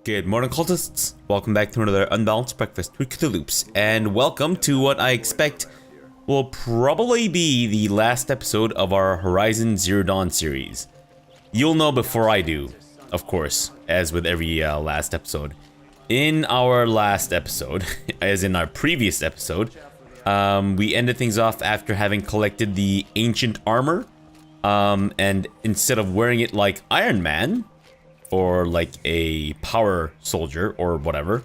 Good morning, cultists. Welcome back to another Unbalanced Breakfast with CthuLoops, and welcome to what I expect will probably be the last episode of our Horizon Zero Dawn series. You'll know before I do, of course, as with every last episode. In our last episode, as in our previous episode, we ended things off after having collected the ancient armor, and instead of wearing it like Iron Man, or like a power soldier or whatever,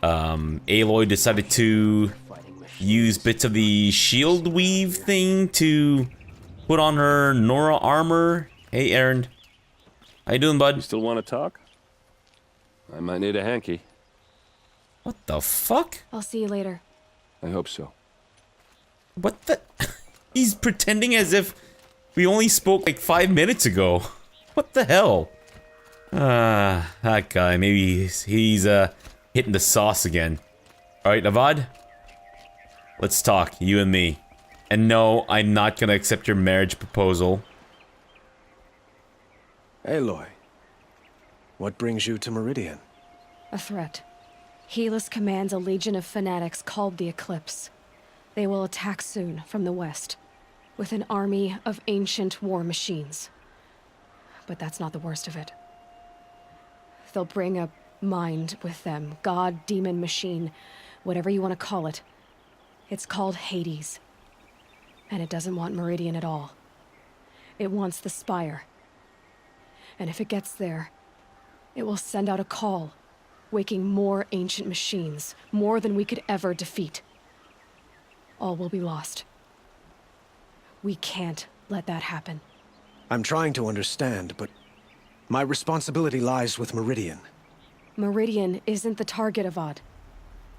Aloy decided to use bits of the shield weave thing to put on her Nora armor. Hey, Aaron. How you doing, bud? You still want to talk? I might need a hanky. What the fuck? I'll see you later. I hope so. What the? He's pretending as if we only spoke like 5 minutes ago. What the hell? That guy, maybe he's hitting the sauce again. Alright, Avad? Let's talk, you and me. And no, I'm not gonna accept your marriage proposal. Aloy, what brings you to Meridian? A threat. Helis commands a legion of fanatics called the Eclipse. They will attack soon from the west, with an army of ancient war machines. But that's not the worst of it. They'll bring a mind with them, god, demon, machine, whatever you want to call it. It's called Hades. And it doesn't want Meridian at all. It wants the Spire. And if it gets there, it will send out a call, waking more ancient machines, more than we could ever defeat. All will be lost. We can't let that happen. I'm trying to understand, but my responsibility lies with Meridian. Meridian isn't the target, Avad.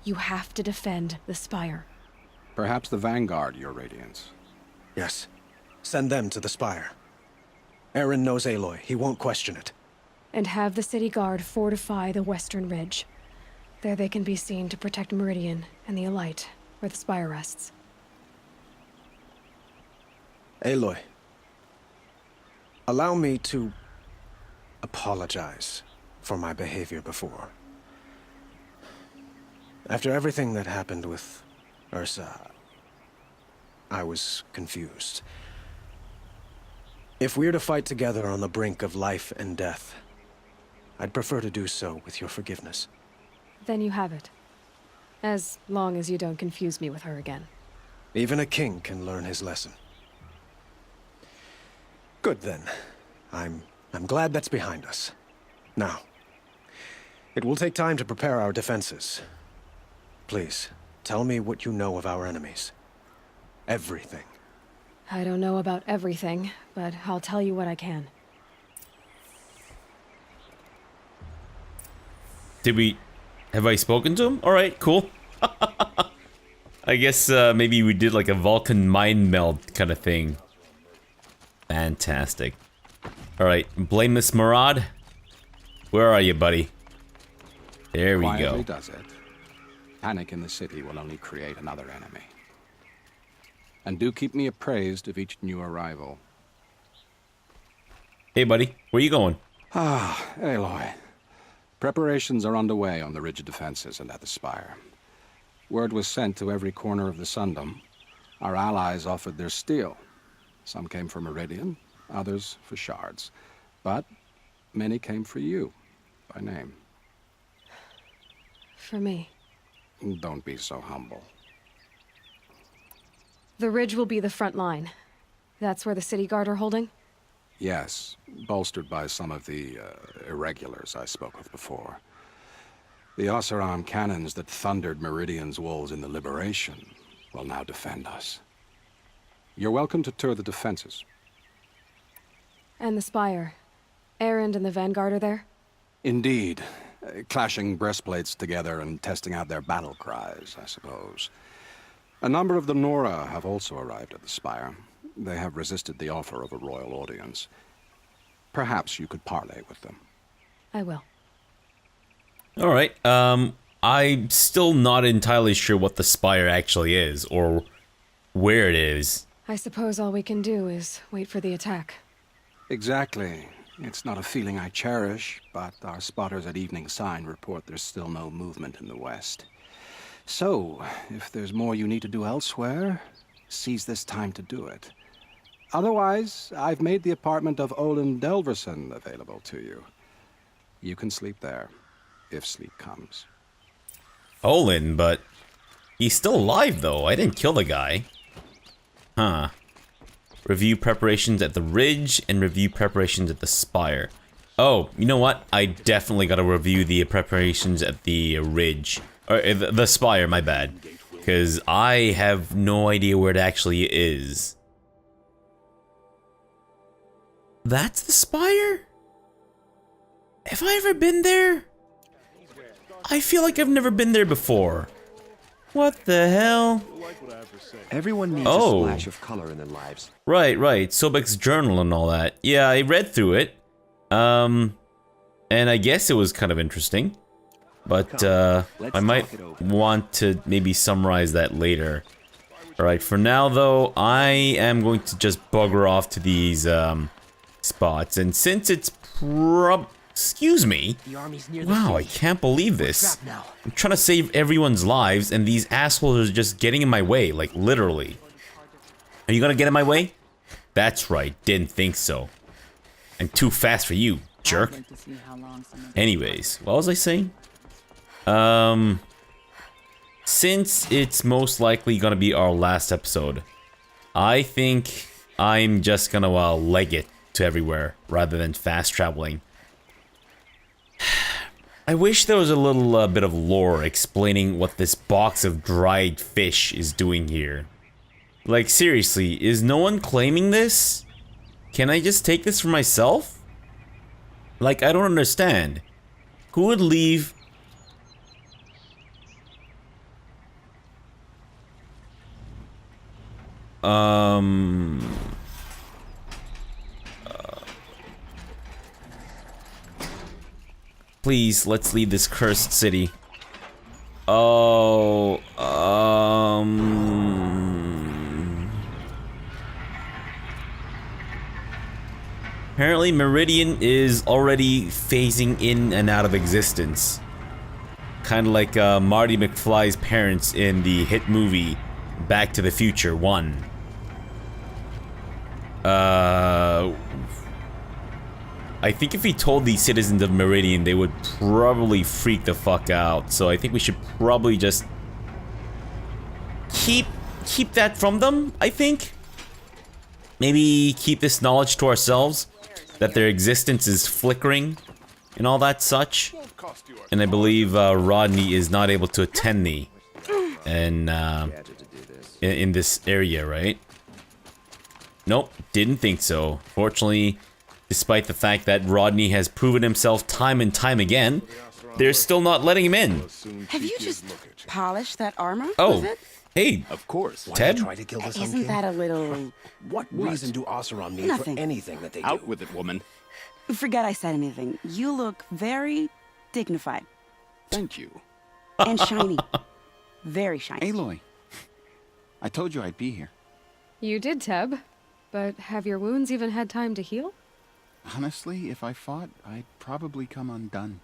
You have to defend the Spire. Perhaps the Vanguard, Your Radiance. Yes. Send them to the Spire. Aaron knows Aloy. He won't question it. And have the city guard fortify the western ridge. There they can be seen to protect Meridian and the Elite, where the Spire rests. Aloy, allow me to apologize for my behavior before. After everything that happened with Ursa, I was confused. If we're to fight together on the brink of life and death, I'd prefer to do so with your forgiveness. Then you have it. As long as you don't confuse me with her again. Even a king can learn his lesson. Good then. I'm glad that's behind us. Now, it will take time to prepare our defenses. Please, tell me what you know of our enemies. Everything. I don't know about everything, but I'll tell you what I can. Have I spoken to him? Alright, cool. I guess maybe we did like a Vulcan mind meld kind of thing. Fantastic. Alright, Blameless Marad. Where are you, buddy? There we Quietly go. does it. Panic in the city will only create another enemy. And do keep me appraised of each new arrival. Hey, buddy. Where you going? Aloy. Preparations are underway on the ridge defenses and at the Spire. Word was sent to every corner of the Sundom. Our allies offered their steel. Some came for Meridian, others for shards. But many came for you, by name. For me. Don't be so humble. The ridge will be the front line. That's where the city guard are holding? Yes, bolstered by some of the irregulars I spoke of before. The Oseram cannons that thundered Meridian's walls in the Liberation will now defend us. You're welcome to tour the defenses. And the Spire. Erend and the Vanguard are there? Indeed. Clashing breastplates together and testing out their battle cries, I suppose. A number of the Nora have also arrived at the Spire. They have resisted the offer of a royal audience. Perhaps you could parley with them. I will. Alright, I'm still not entirely sure what the Spire actually is, or where it is. I suppose all we can do is wait for the attack. Exactly. It's not a feeling I cherish, but our spotters at Evening Sign report there's still no movement in the west. So, if there's more you need to do elsewhere, seize this time to do it. Otherwise, I've made the apartment of Olin Delverson available to you. You can sleep there, if sleep comes. Olin, but he's still alive though. I didn't kill the guy. Huh. Review preparations at the Ridge and review preparations at the Spire. Oh, you know what? I definitely gotta review the preparations at the Ridge. Or the Spire, my bad. Because I have no idea where it actually is. That's the Spire? Have I ever been there? I feel like I've never been there before. What the hell? Everyone needs a splash of color in their lives. Right. Sobek's journal and all that. Yeah, I read through it. And I guess it was kind of interesting. But, I might want to maybe summarize that later. Alright, for now though, I am going to just bugger off to these, spots. And since it's excuse me. Wow, I can't believe this. I'm trying to save everyone's lives and these assholes are just getting in my way, like literally. Are you gonna get in my way? That's right, didn't think so. I'm too fast for you, jerk. Anyways, what was I saying? Since it's most likely gonna be our last episode, I think I'm just gonna leg it to everywhere rather than fast traveling. I wish there was a little bit of lore explaining what this box of dried fish is doing here. Like seriously, is no one claiming this? Can I just take this for myself? Like, I don't understand. Who would leave... Please, let's leave this cursed city. Oh, apparently Meridian is already phasing in and out of existence. Kind of like Marty McFly's parents in the hit movie Back to the Future 1. I think if he told the citizens of Meridian, they would probably freak the fuck out. So I think we should probably just keep that from them, I think. Maybe keep this knowledge to ourselves, that their existence is flickering and all that such. And I believe Rodney is not able to attend me and in this area, right? Nope, didn't think so. Fortunately, despite the fact that Rodney has proven himself time and time again, they're still not letting him in. Have you just polished that armor? Oh, was it? hey, Of course. Ted? Try to kill this Isn't that a little... What reason do Oseram need Nothing. for anything that they do? Out with it, woman. Forget I said anything. You look very dignified. Thank you. And shiny. Very shiny. Aloy, I told you I'd be here. You did, Teb. But have your wounds even had time to heal? Honestly, if I fought, I'd probably come undone.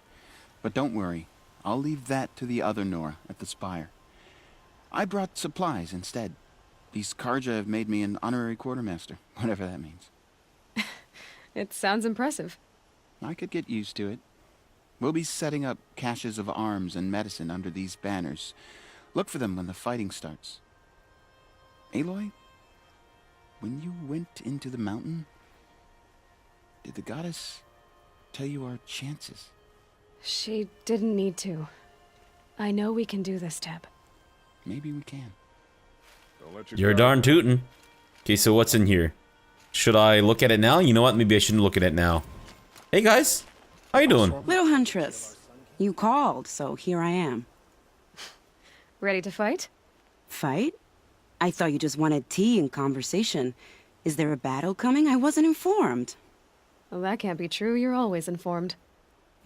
But don't worry, I'll leave that to the other Nora at the Spire. I brought supplies instead. These Karja have made me an honorary quartermaster, whatever that means. It sounds impressive. I could get used to it. We'll be setting up caches of arms and medicine under these banners. Look for them when the fighting starts. Aloy, when you went into the mountain, did the goddess tell you our chances? She didn't need to. I know we can do this, Teb. Maybe we can. You're darn tootin'. Okay, so what's in here? Should I look at it now? You know what? Maybe I shouldn't look at it now. Hey guys, how you doing? Little Huntress, you called, so here I am. Ready to fight? Fight? I thought you just wanted tea and conversation. Is there a battle coming? I wasn't informed. Well, that can't be true. You're always informed.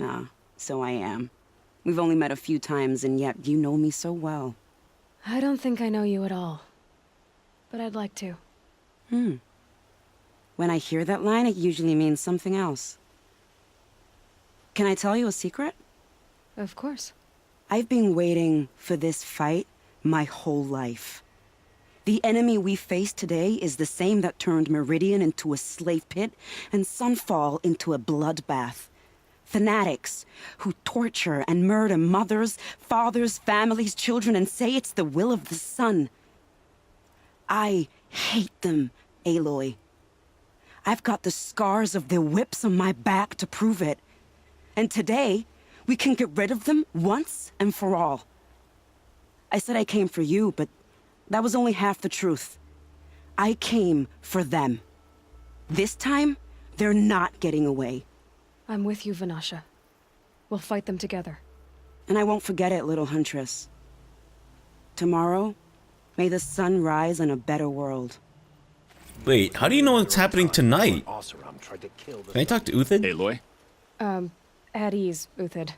Ah, so I am. We've only met a few times, and yet you know me so well. I don't think I know you at all. But I'd like to. When I hear that line, it usually means something else. Can I tell you a secret? Of course. I've been waiting for this fight my whole life. The enemy we face today is the same that turned Meridian into a slave pit and Sunfall into a bloodbath. Fanatics who torture and murder mothers, fathers, families, children, and say it's the will of the sun. I hate them, Aloy. I've got the scars of their whips on my back to prove it. And today, we can get rid of them once and for all. I said I came for you, but that was only half the truth. I came for them. This time, they're not getting away. I'm with you, Vanasha. We'll fight them together. And I won't forget it, little huntress. Tomorrow, may the sun rise in a better world. Wait, how do you know what's happening tonight? Can I talk to Uthid? Aloy? At ease, Uthid.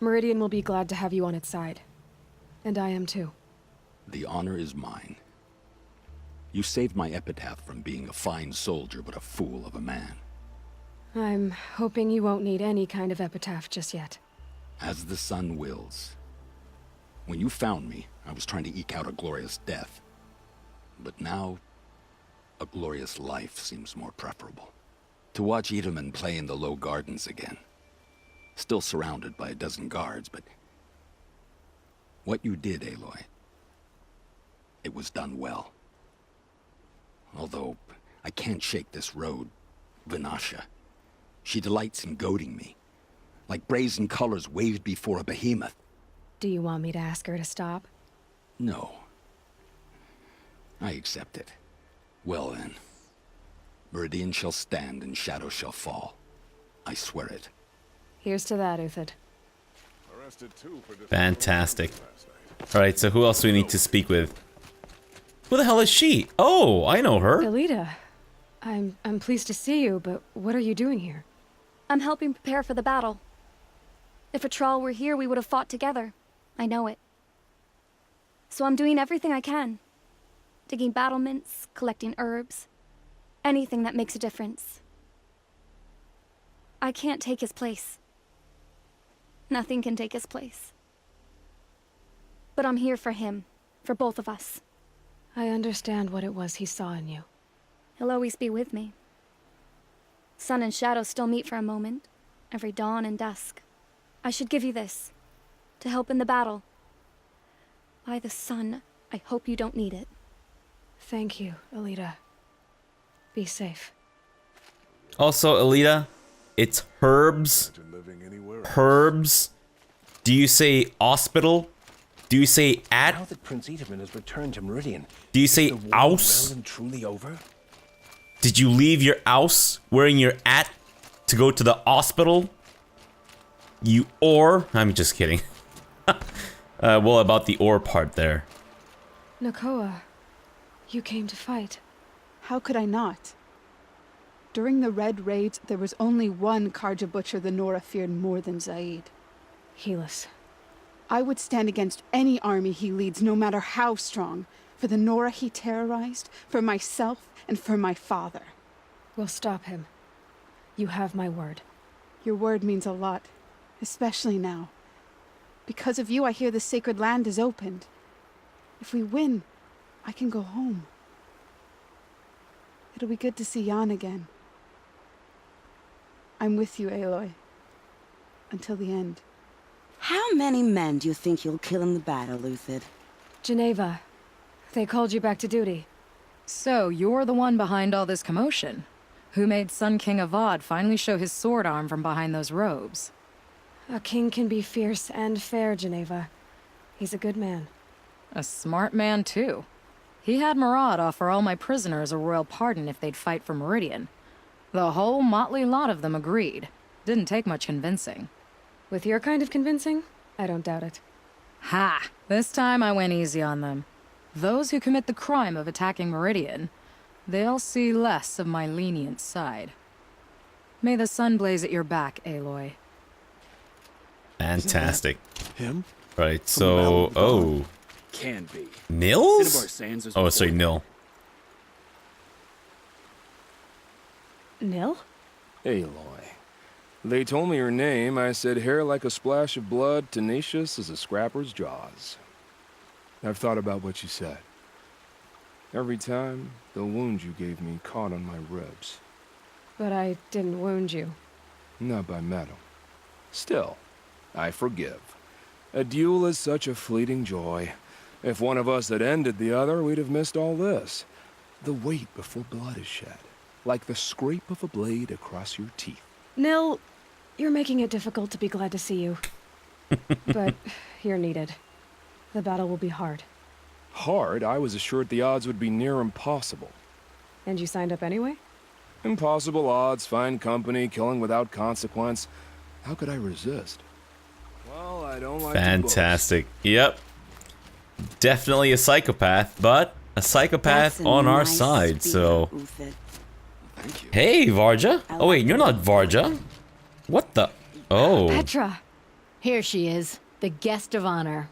Meridian will be glad to have you on its side. And I am too. The honor is mine. You saved my epitaph from being a fine soldier but a fool of a man. I'm hoping you won't need any kind of epitaph just yet. As the sun wills. When you found me, I was trying to eke out a glorious death. But now, a glorious life seems more preferable. To watch Edelman play in the low gardens again. Still surrounded by a dozen guards, but... what you did, Aloy, it was done well. Although, I can't shake this road, Vanasha. She delights in goading me. Like brazen colors waved before a behemoth. Do you want me to ask her to stop? No. I accept it. Well then. Meridian shall stand and shadow shall fall. I swear it. Here's to that, Uthid. Fantastic. Alright, so who else do we need to speak with? Who the hell is she? Oh, I know her. Elita, I'm pleased to see you, but what are you doing here? I'm helping prepare for the battle. If a Thrall were here, we would have fought together. I know it. So I'm doing everything I can. Digging battlements, collecting herbs. Anything that makes a difference. I can't take his place. Nothing can take his place. But I'm here for him, for both of us. I understand what it was he saw in you. He'll always be with me. Sun and shadow still meet for a moment, every dawn and dusk. I should give you this, to help in the battle. By the sun, I hope you don't need it. Thank you, Elita. Be safe. Also, Elita, it's herbs. Herbs. Do you say hospital? Do you say at? Now that Prince Edelman has returned to Meridian, Do you say is the war aus? well and truly over? Did you leave your house wearing your at to go to the hospital? You or? I'm just kidding. Well, about the or part there. Nakoa, you came to fight. How could I not? During the Red Raids, there was only one Karja butcher the Nora feared more than Zaid. Helis. I would stand against any army he leads, no matter how strong. For the Nora he terrorized, for myself, and for my father. We'll stop him. You have my word. Your word means a lot, especially now. Because of you, I hear the sacred land is opened. If we win, I can go home. It'll be good to see Jan again. I'm with you, Aloy. Until the end. How many men do you think you'll kill in the battle, Uthid? Geneva, they called you back to duty. So, you're the one behind all this commotion. Who made Sun King Avad finally show his sword arm from behind those robes? A king can be fierce and fair, Geneva. He's a good man. A smart man, too. He had Murad offer all my prisoners a royal pardon if they'd fight for Meridian. The whole motley lot of them agreed. Didn't take much convincing. With your kind of convincing, I don't doubt it. Ha! This time I went easy on them. Those who commit the crime of attacking Meridian, they'll see less of my lenient side. May the sun blaze at your back, Aloy. Fantastic. Him? Right, so... oh. Can be. Nils? Oh, sorry, Nil. Nil? Aloy. They told me her name. I said hair like a splash of blood, tenacious as a scrapper's jaws. I've thought about what you said. Every time, the wound you gave me caught on my ribs. But I didn't wound you. Not by metal. Still, I forgive. A duel is such a fleeting joy. If one of us had ended the other, we'd have missed all this. The wait before blood is shed. Like the scrape of a blade across your teeth. Nil, you're making it difficult to be glad to see you. But you're needed. The battle will be hard. Hard? I was assured the odds would be near impossible. And you signed up anyway? Impossible odds, fine company, killing without consequence. How could I resist? Well, I don't like Fantastic. Yep. Definitely a psychopath, but a psychopath on our side, so... Hey, Varja. Oh wait, you're not Varja. What the... Oh. Petra. Here she is, the guest of honor.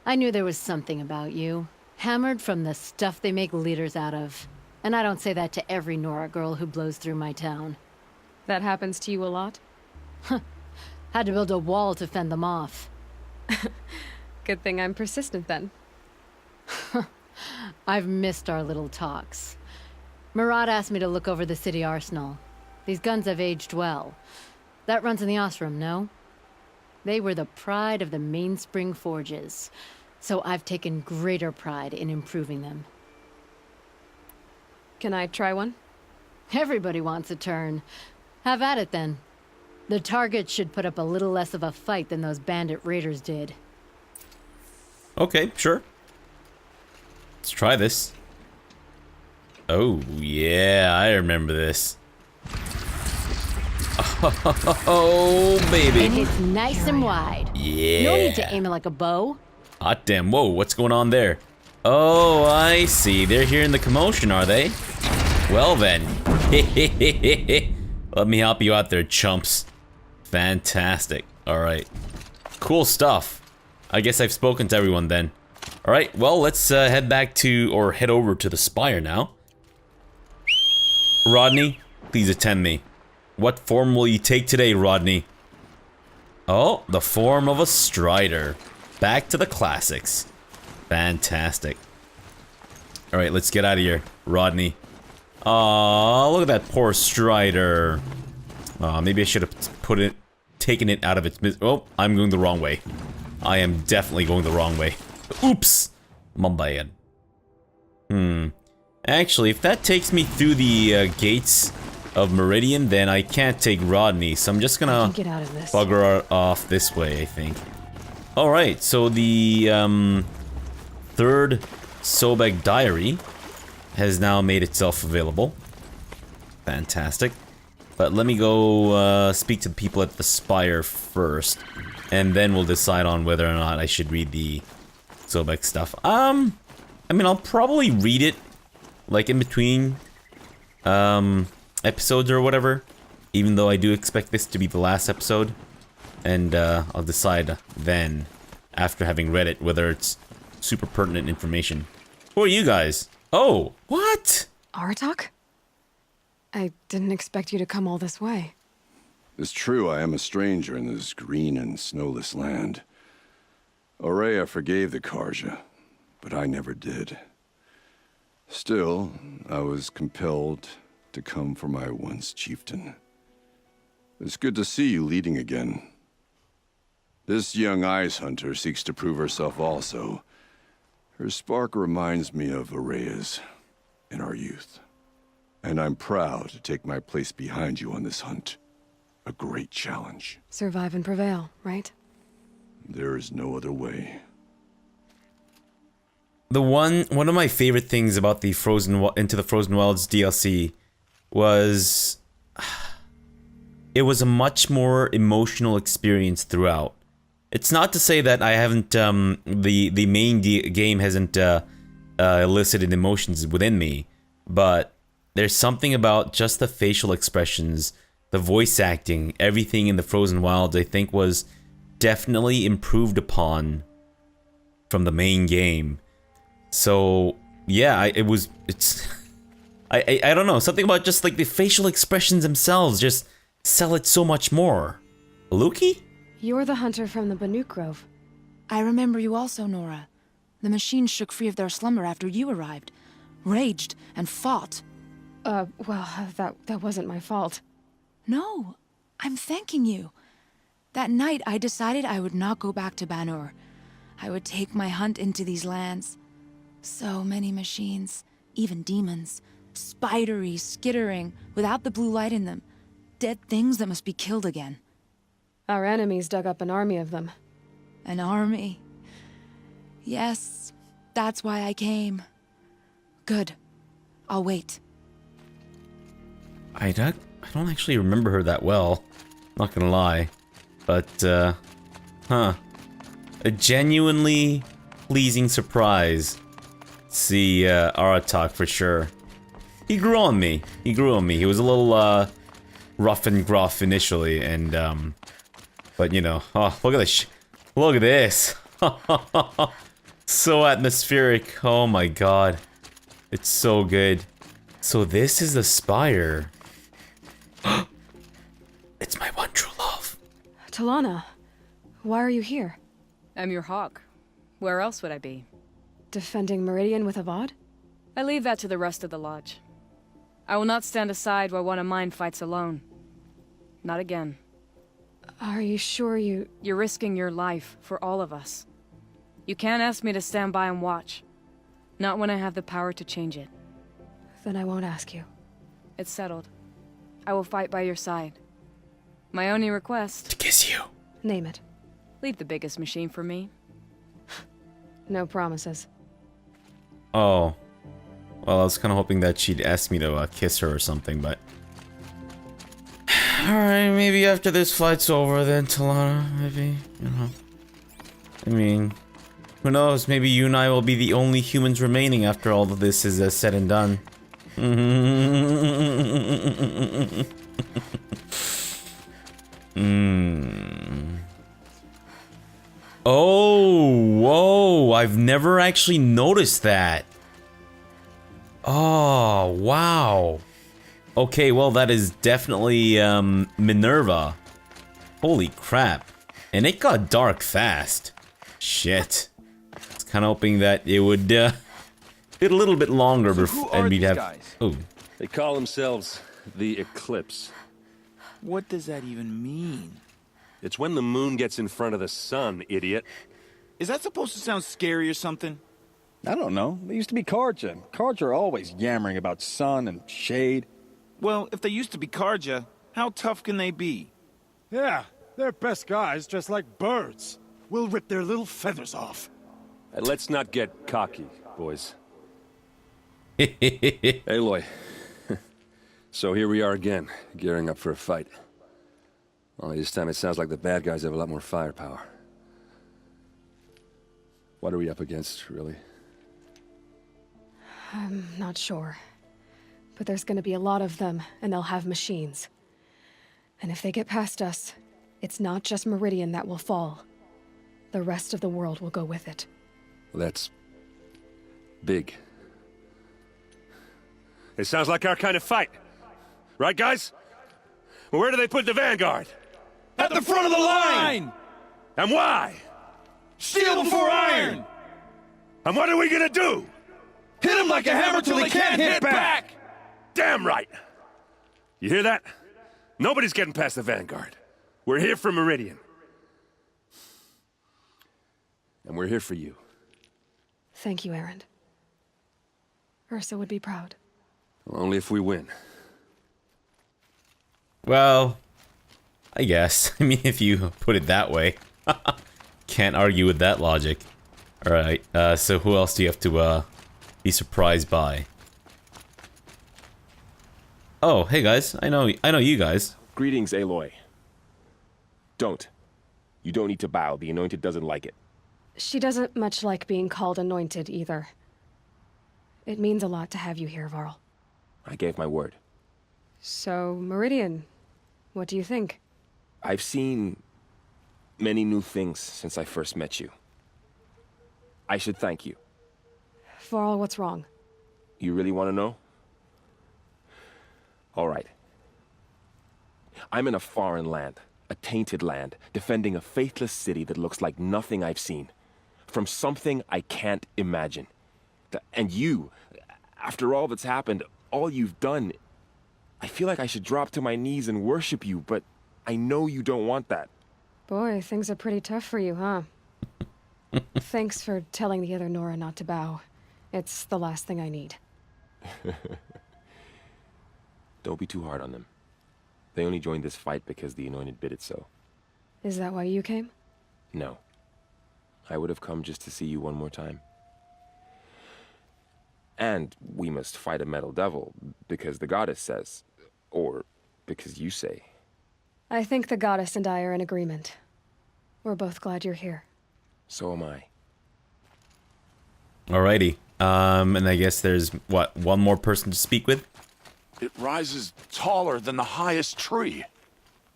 I knew there was something about you. Hammered from the stuff they make leaders out of. And I don't say that to every Nora girl who blows through my town. That happens to you a lot? Had to build a wall to fend them off. Good thing I'm persistent then. I've missed our little talks. Murad asked me to look over the city arsenal. These guns have aged well. That runs in the Osram, no? They were the pride of the Mainspring Forges, so I've taken greater pride in improving them. Can I try one? Everybody wants a turn. Have at it then. The targets should put up a little less of a fight than those bandit raiders did. Okay, sure. Let's try this. Oh, yeah, I remember this. Oh, baby. And it's nice and wide. Yeah. No need to aim it like a bow. Hot damn. Whoa, what's going on there? Oh, I see. They're hearing the commotion, are they? Well then. Let me help you out there, chumps. Fantastic. Alright. Cool stuff. I guess I've spoken to everyone then. Alright, well, let's head back to, or head over to the spire now. Rodney, please attend me. What form will you take today, Rodney? Oh, the form of a strider. Back to the classics. Fantastic. Alright, let's get out of here, Rodney. Aw, look at that poor strider. Maybe I should have taken it out of its oh, I'm going the wrong way. I am definitely going the wrong way. Oops! My bad. Actually, if that takes me through the gates of Meridian, then I can't take Rodney, so I'm just gonna get out of this. bugger off this way, I think. Alright, so the third Sobek diary has now made itself available. Fantastic. But let me go speak to the people at the spire first, and then we'll decide on whether or not I should read the Sobek stuff. I mean, I'll probably read it, like, in between episodes or whatever, even though I do expect this to be the last episode. And I'll decide then, after having read it, whether it's super pertinent information. Who are you guys? Oh, what? Aratak? I didn't expect you to come all this way. It's true, I am a stranger in this green and snowless land. Aurea forgave the Karja, but I never did. Still, I was compelled to come for my once chieftain. It's good to see you leading again. This young ice hunter seeks to prove herself also. Her spark reminds me of Aurea's in our youth. And I'm proud to take my place behind you on this hunt. A great challenge. Survive and prevail, right? There is no other way. One of my favorite things about the Into the Frozen Wilds DLC was it was a much more emotional experience throughout. It's not to say that I haven't the main game hasn't elicited emotions within me, but there's something about just the facial expressions, the voice acting, everything in the Frozen Wilds I think was definitely improved upon from the main game. So yeah, I don't know, something about just like the facial expressions themselves just sell it so much more. Luki? You're the hunter from the Banuk Grove. I remember you also, Nora. The machines shook free of their slumber after you arrived. Raged and fought. Well, that wasn't my fault. No, I'm thanking you. That night, I decided I would not go back to Banur. I would take my hunt into these lands. So many machines, even demons. Spidery, skittering, without the blue light in them. Dead things that must be killed again. Our enemies dug up an army of them. An army? Yes, that's why I came. Good. I'll wait. I don't actually remember her that well. Not gonna lie. But, huh. A genuinely pleasing surprise. See, Aratak for sure. He grew on me. He grew on me. He was a little, rough and gruff initially, and, but, you know, oh, look at this. Look at this. So atmospheric. Oh my god. It's so good. So this is the spire. It's my one true love. Talana, why are you here? I'm your hawk. Where else would I be? Defending Meridian with Avad? I leave that to the rest of the lodge. I will not stand aside while one of mine fights alone. Not again. Are you sure you... You're risking your life for all of us. You can't ask me to stand by and watch. Not when I have the power to change it. Then I won't ask you. It's settled. I will fight by your side. My only request... To kiss you. Name it. Leave the biggest machine for me. No promises. Oh. Well, I was kind of hoping that she'd ask me to kiss her or something, but... Alright, maybe after this fight's over then, Talana, maybe, you know. I mean, who knows, maybe you and I will be the only humans remaining after all of this is said and done. Oh, whoa, I've never actually noticed that. Oh, wow. Okay, well, that is definitely, Minerva. Holy crap. And it got dark fast. Shit. I was kind of hoping that it would, get a little bit longer and we'd have... Guys? Oh. They call themselves the Eclipse. What does that even mean? It's when the moon gets in front of the sun, idiot. Is that supposed to sound scary or something? I don't know. They used to be Karja. Karja are always yammering about sun and shade. Well, if they used to be Karja, how tough can they be? Yeah, they're best guys just like birds. We'll rip their little feathers off. Let's not get cocky, boys. Aloy. So here we are again, gearing up for a fight. Only this time it sounds like the bad guys have a lot more firepower. What are we up against, really? I'm not sure. But there's gonna be a lot of them, and they'll have machines. And if they get past us, it's not just Meridian that will fall. The rest of the world will go with it. Well, that's... big. It sounds like our kind of fight. Right, guys? Well, where do they put the vanguard? At the front of the line! And why? Steel before iron! And what are we gonna do? Hit them like a hammer till they can't hit back! Damn right! You hear that? Nobody's getting past the vanguard. We're here for Meridian. And we're here for you. Thank you, Erend. Ursa would be proud. Well, only if we win. Well, I guess. I mean, if you put it that way. Can't argue with that logic. Alright, so who else do you have to, be surprised by? Oh, hey guys. I know you guys. Greetings, Aloy. Don't. You don't need to bow. The Anointed doesn't like it. She doesn't much like being called Anointed, either. It means a lot to have you here, Varl. I gave my word. So, Meridian, what do you think? I've seen many new things since I first met you. I should thank you. Varl, what's wrong? You really want to know? All right. I'm in a foreign land, a tainted land, defending a faithless city that looks like nothing I've seen. From something I can't imagine. And you, after all that's happened, all you've done, I feel like I should drop to my knees and worship you, but I know you don't want that. Boy, things are pretty tough for you, huh? Thanks for telling the other Nora not to bow. It's the last thing I need. Don't be too hard on them. They only joined this fight because the Anointed bid it so. Is that why you came? No. I would have come just to see you one more time. And we must fight a metal devil, because the goddess says. Or because you say. I think the goddess and I are in agreement. We're both glad you're here. So am I. Alrighty. And I guess there's, what, one more person to speak with? It rises taller than the highest tree.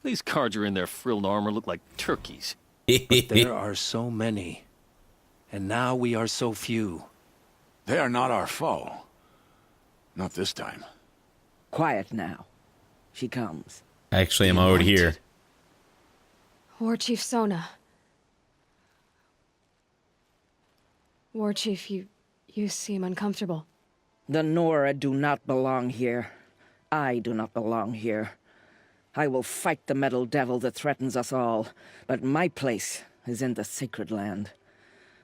These Carja in their frilled armor look like turkeys. But there are so many. And now we are so few. They are not our foe. Not this time. Quiet now. She comes. Actually, I'm already here. War Chief Sona. War Chief, you seem uncomfortable. The Nora do not belong here. I do not belong here. I will fight the metal devil that threatens us all, but my place is in the sacred land.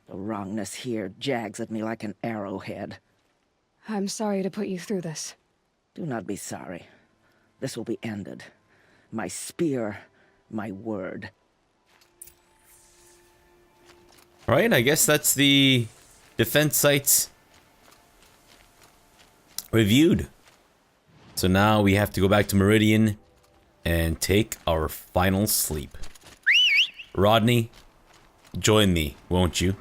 The wrongness here jags at me like an arrowhead. I'm sorry to put you through this. Do not be sorry. This will be ended. My spear, my word. Alright, I guess that's the defense sites reviewed. So now we have to go back to Meridian and take our final sleep. Rodney, join me, won't you?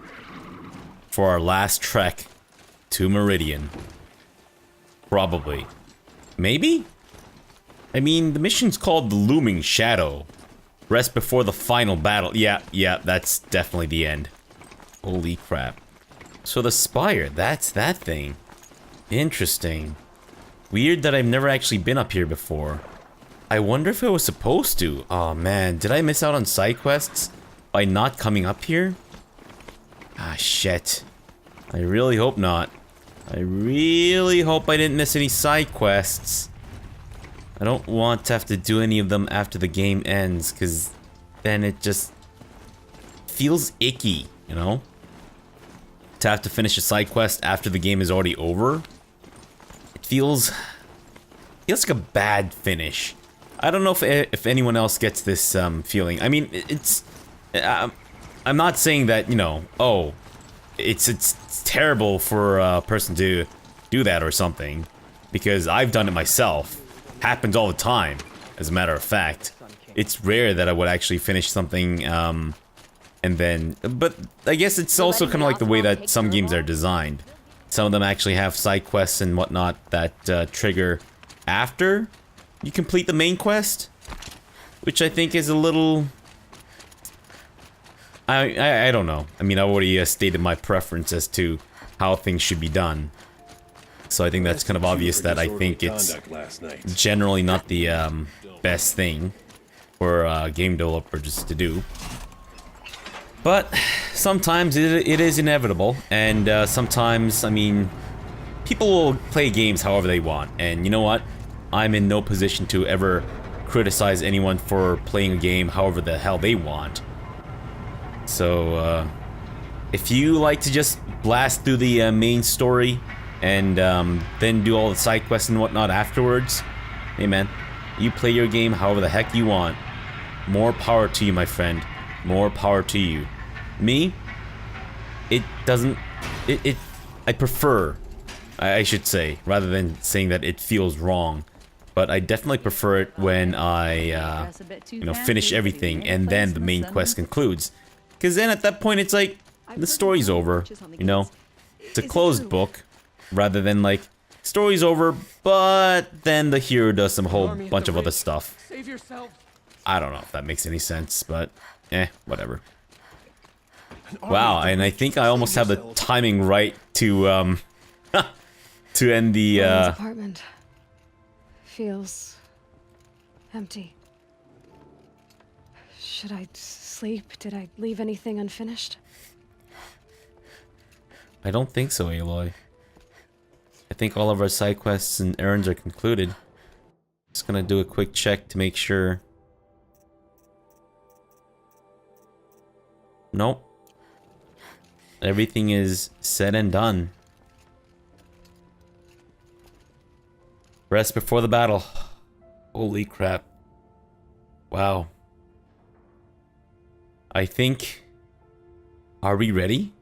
For our last trek to Meridian. Probably. Maybe? I mean, the mission's called the Looming Shadow. Rest before the final battle. Yeah, that's definitely the end. Holy crap. So the spire, that's that thing. Interesting. Weird that I've never actually been up here before. I wonder if I was supposed to. Oh man, did I miss out on side quests by not coming up here? Ah, shit. I really hope not. I really hope I didn't miss any side quests. I don't want to have to do any of them after the game ends, because then it just feels icky, you know? To have to finish a side quest after the game is already over. It feels like a bad finish. I don't know if anyone else gets this feeling. I mean, it's I'm not saying that, you know, oh, it's terrible for a person to do that or something, because I've done it myself. Happens all the time, as a matter of fact. It's rare that I would actually finish something, and then... But I guess it's also kind of like the way that some games are designed. Some of them actually have side quests and whatnot that trigger after you complete the main quest, which I think is a little... I don't know. I mean, I already stated my preference as to how things should be done. So I think that's kind of obvious that I think it's generally not the best thing for game developers to do. But sometimes it is inevitable, and sometimes, I mean, people will play games however they want, and you know what? I'm in no position to ever criticize anyone for playing a game however the hell they want. So, if you like to just blast through the main story and then do all the side quests and whatnot afterwards, hey man, you play your game however the heck you want. More power to you, my friend. More power to you. Me, it doesn't... I prefer, I should say, rather than saying that it feels wrong. But I definitely prefer it when I, you know, finish everything and then the main quest concludes. Because then at that point it's like, the story's over, you know? It's a closed book, rather than like, story's over, but then the hero does some whole bunch of other stuff. I don't know if that makes any sense, but whatever. Wow, and I think I almost have the timing right to, to end the, Ryan's apartment feels empty. Should I sleep? Did I leave anything unfinished? I don't think so, Aloy. I think all of our side quests and errands are concluded. Just gonna do a quick check to make sure. Nope. Everything is said and done. Rest before the battle. Holy crap. Wow. I think... Are we ready?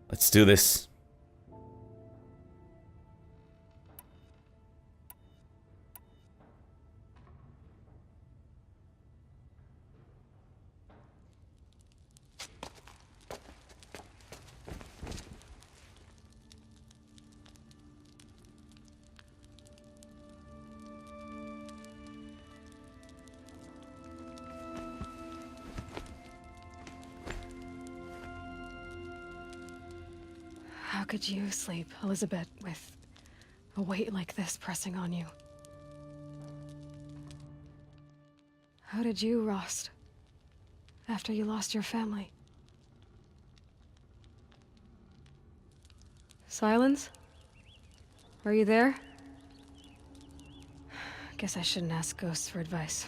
Let's do this. How could you sleep, Elizabeth, with a weight like this pressing on you? How did you, Rost, after you lost your family? Silence? Are you there? Guess I shouldn't ask ghosts for advice.